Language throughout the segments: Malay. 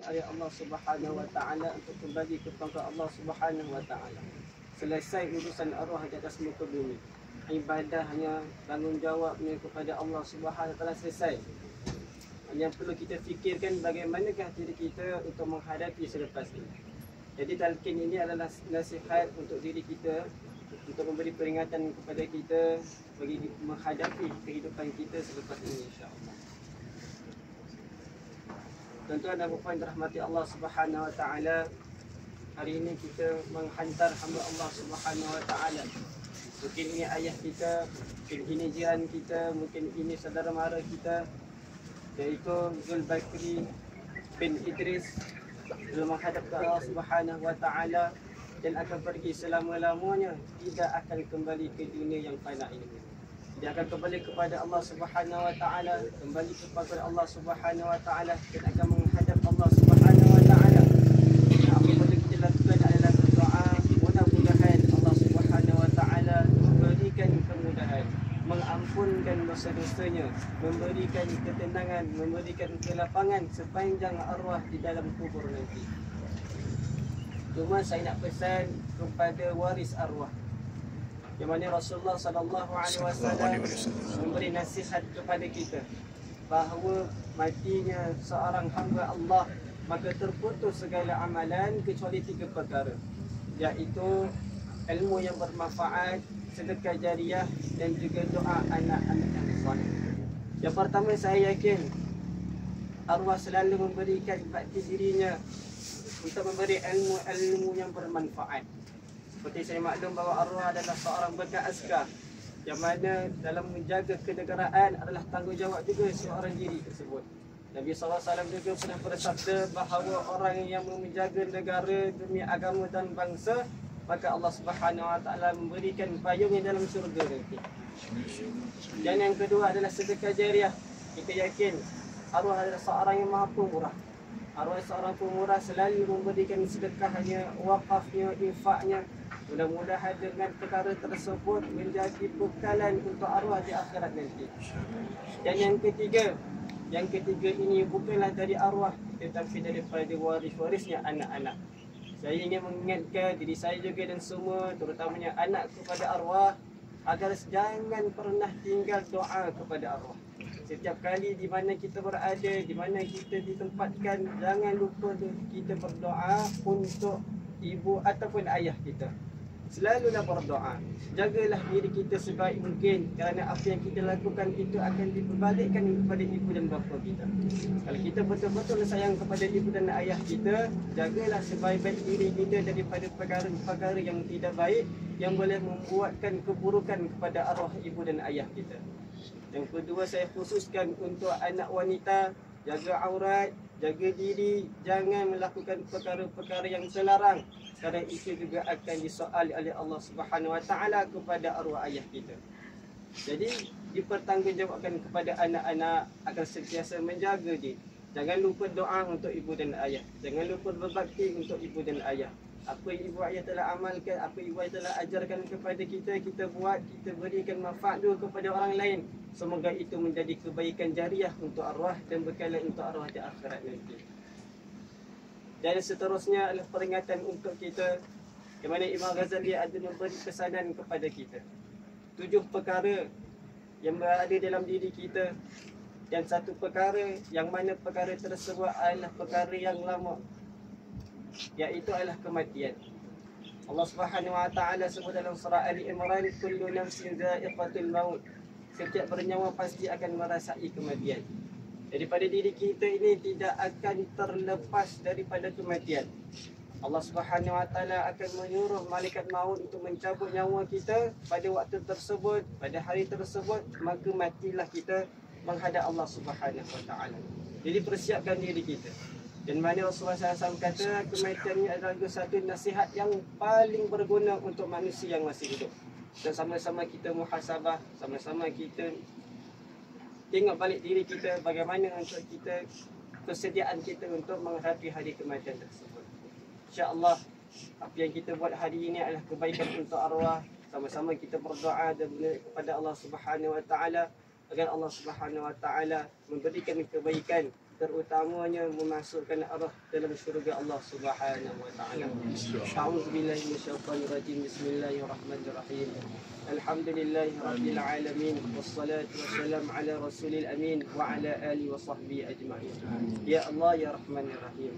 oleh Allah Subhanahu Wa Taala untuk kembali kepada Allah Subhanahu Wa Taala. Selesai urusan arwah di atas muka bumi. Ibadahnya, tanggungjawabnya kepada Allah Subhanahu Wa Taala selesai. Yang perlu kita fikirkan bagaimanakah diri kita untuk menghadapi selepas ini. Jadi talqin ini adalah nasihat untuk diri kita, untuk memberi peringatan kepada kita bagi menghadapi kehidupan kita selepas ini, insya-Allah. Tuan-tuan dan puan dirahmati Allah Subhanahu Wa Taala, hari ini kita menghantar hamba Allah Subhanahu Wa Taala. Mungkin ini ayah kita, mungkin ini jiran kita, mungkin ini saudara mara kita, iaitu Zul Bakri bin Idris, dalam menghadap ke Allah Subhanahu Wa Taala dan akan pergi selama-lamanya, tidak akan kembali ke dunia yang fana ini. Dia akan kembali kepada Allah Subhanahu Wa Taala, kembali kepada Allah Subhanahu Wa Taala dan akan menghadap Allah Subhanahu Wa Taala. Apa yang perlu kita lakukan adalah berdoa, mudah-mudahan Allah Subhanahu Wa Taala memberikan kemudahan, mengampunkan dosa-dosanya, memberikan ketenangan, memberikan kelapangan sepanjang arwah di dalam kubur nanti. Cuma saya nak pesan kepada waris arwah, yang mana Rasulullah sallallahu alaihi wasallam memberi nasihat kepada kita bahawa matinya seorang hamba Allah maka terputus segala amalan kecuali 3 perkara, iaitu ilmu yang bermanfaat, sedekah jariah dan juga doa anak-anak yang soleh. Yang pertama, saya yakin arwah selalu memberikan bakti dirinya untuk memberi ilmu yang bermanfaat. Seperti saya maklum bahawa arwah adalah seorang bekas askar, yang mana dalam menjaga kenegaraan adalah tanggungjawab juga seorang diri tersebut. Nabi SAW juga pernah bersabda bahawa orang yang menjaga negara demi agama dan bangsa, maka Allah Subhanahu Wa Taala memberikan payungnya dalam syurga nanti. Dan yang kedua adalah sedekah jariah. Kita yakin arwah adalah seorang yang maha pemurah. Arwah seorang pemurah selalu memberikan sedekahnya, wakafnya, infaknya. Mudah-mudahan dengan perkara tersebut menjadi bekalan untuk arwah di akhirat nanti. Dan yang ketiga ini bukanlah dari arwah, tetapi daripada waris-warisnya anak-anak. Saya ingin mengingatkan diri saya juga dan semua, terutamanya anak kepada arwah, agar jangan pernah tinggal doa kepada arwah. Setiap kali di mana kita berada, di mana kita ditempatkan, jangan lupa kita berdoa untuk ibu ataupun ayah kita. Selalulah berdoa. Jagalah diri kita sebaik mungkin, kerana apa yang kita lakukan itu akan diperbalikkan kepada ibu dan bapa kita. Kalau kita betul-betul sayang kepada ibu dan ayah kita, jagalah sebaik-baik diri kita daripada perkara-perkara yang tidak baik yang boleh membuatkan keburukan kepada arwah ibu dan ayah kita. Yang kedua, saya khususkan untuk anak wanita, jaga aurat, jaga diri, jangan melakukan perkara-perkara yang terlarang, kerana itu juga akan disoal oleh Allah Subhanahu Wa Taala kepada arwah ayah kita. Jadi dipertanggungjawabkan kepada anak-anak agar sentiasa menjaga dia. Jangan lupa doa untuk ibu dan ayah. Jangan lupa berbakti untuk ibu dan ayah. Apa ibu ayah telah amalkan, apa ibu ayah telah ajarkan kepada kita, kita buat, kita berikan manfaat dulu kepada orang lain. Semoga itu menjadi kebaikan jariah untuk arwah dan bekalan untuk arwah di akhirat nanti. Dan seterusnya adalah peringatan untuk kita, yang mana Imam Ghazali ada memberi pesanan kepada kita. 7 perkara yang berada dalam diri kita, dan 1 perkara yang mana perkara tersebut adalah perkara yang lama, iaitu adalah kematian. Allah Subhanahu Wa Taala sebut dalam surah Ali Imran, kullu nafsin dha'iqatul maut. Setiap bernyawa pasti akan merasai kematian. Daripada diri kita ini tidak akan terlepas daripada kematian. Allah Subhanahu Wa Taala akan menyuruh malaikat maut untuk mencabut nyawa kita pada waktu tersebut, pada hari tersebut, maka matilah kita menghadap Allah Subhanahu Wa Taala. Jadi persiapkan diri kita. Dan mana Rasulullah SAW kata kematian ini adalah satu nasihat yang paling berguna untuk manusia yang masih hidup. Dan sama-sama kita muhasabah, sama-sama kita tengok balik diri kita, bagaimana untuk kita, persediaan kita untuk menghadapi hari kematian tersebut. InsyaAllah apa yang kita buat hari ini adalah kebaikan untuk arwah. Sama-sama kita berdoa dan kepada Allah Subhanahu Wa Taala agar Allah Subhanahu Wa Taala memberikan kebaikan terutamanya memasukkan arwah dalam syurga Allah Subhanahu wa taala. A'udzubillahi minasyaitonir rajim. Bismillahirrahmanirrahim. Alhamdulillahirabbil alamin wassalatu wassalam ala rasulil amin wa ala alihi wa sahbihi ajma'in. Ya Allah ya Rahman ya Rahim.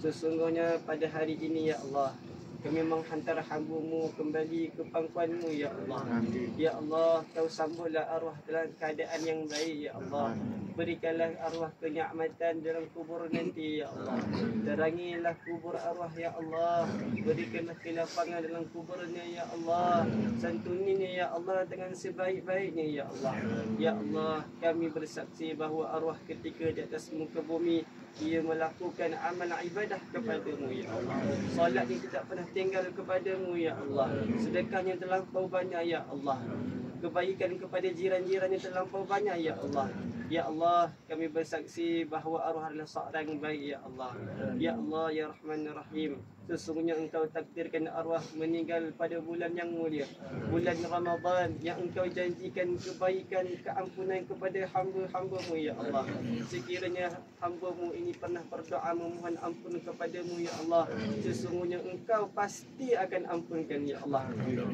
Sesungguhnya pada hari ini ya Allah, kami menghantar hamba-Mu kembali ke pangkuan-Mu ya Allah. Ya Allah, Kau sambutlah arwah dalam keadaan yang baik ya Allah. Berikanlah arwah kenikmatan dalam kubur nanti ya Allah. Terangilah kubur arwah ya Allah. Berikanlah kelapangan dalam kuburnya ya Allah. Santuninya ya Allah dengan sebaik-baiknya ya Allah. Ya Allah, kami bersaksi bahawa arwah ketika di atas muka bumi ia melakukan amal ibadah kepada-Mu ya Allah. Solat yang tidak pernah tinggal kepada-Mu ya Allah. Sedekahnya terlampau banyak ya Allah. Kebaikan kepada jiran-jirannya terlampau banyak ya Allah. Ya Allah, kami bersaksi bahawa arwah adalah seorang yang baik ya Allah. Ya Allah ya Rahman ya Rahim. Sesungguhnya Engkau takdirkan arwah meninggal pada bulan yang mulia, bulan Ramadan, yang Engkau janjikan kebaikan, keampunan kepada hamba-hamba-Mu ya Allah. Sekiranya hamba-Mu ini pernah berdoa memohon ampun kepada-Mu ya Allah, sesungguhnya Engkau pasti akan ampunkan ya Allah.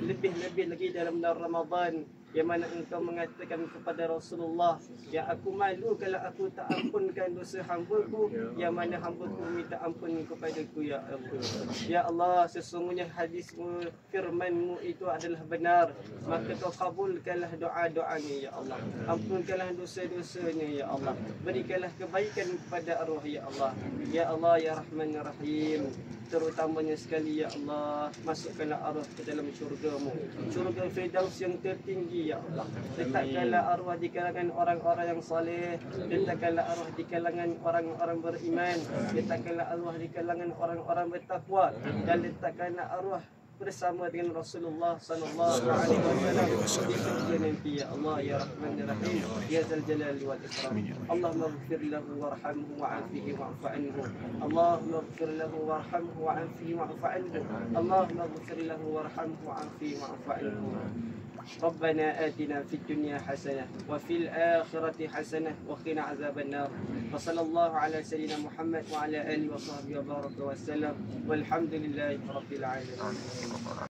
Lebih-lebih lagi dalam bulan Ramadan, yang mana Engkau mengatakan kepada Rasulullah, yang aku malu kalau aku tak ampunkan dosa hamba-Ku, yang mana hamba-Ku minta ampun kepadaku ya Allah. Ya Allah, sesungguhnya hadis-Mu, firman-Mu itu adalah benar, maka Kau kabulkanlah doa-doanya ya Allah. Ampunkanlah dosa-dosanya ya Allah. Berikanlah kebaikan kepada arwah ya Allah. Ya Allah ya Rahman ya Rahim. Terutamanya sekali ya Allah, masukkanlah arwah ke dalam syurga-Mu, syurga Firdaus yang tertinggi ya Allah. Letakkanlah arwah di kalangan orang-orang yang saleh, letakkanlah arwah di kalangan orang-orang beriman, letakkanlah arwah di kalangan orang-orang bertakwa, dan letakkanlah arwah bersama dengan Rasulullah sallallahu alaihi wasallam di syurga nanti ya Allah ya Rahman ya Rahim ya Zal Jalali wal Ikram. Allahumma ighfir lahu warhamhu wa'afihi wa'fu anhu. Allahumma ighfir lahu warhamhu wa'afihi wa'fu anhu. Allahumma ighfir lahu warhamhu wa'afihi wa'fu anhu. ربنا آتنا في الدنيا حسنة وفي الآخرة حسنة وقنا عذاب النار. وصلى الله على سيدنا محمد وعلى آله وصحبه وبارك وسلم والحمد لله رب العالمين.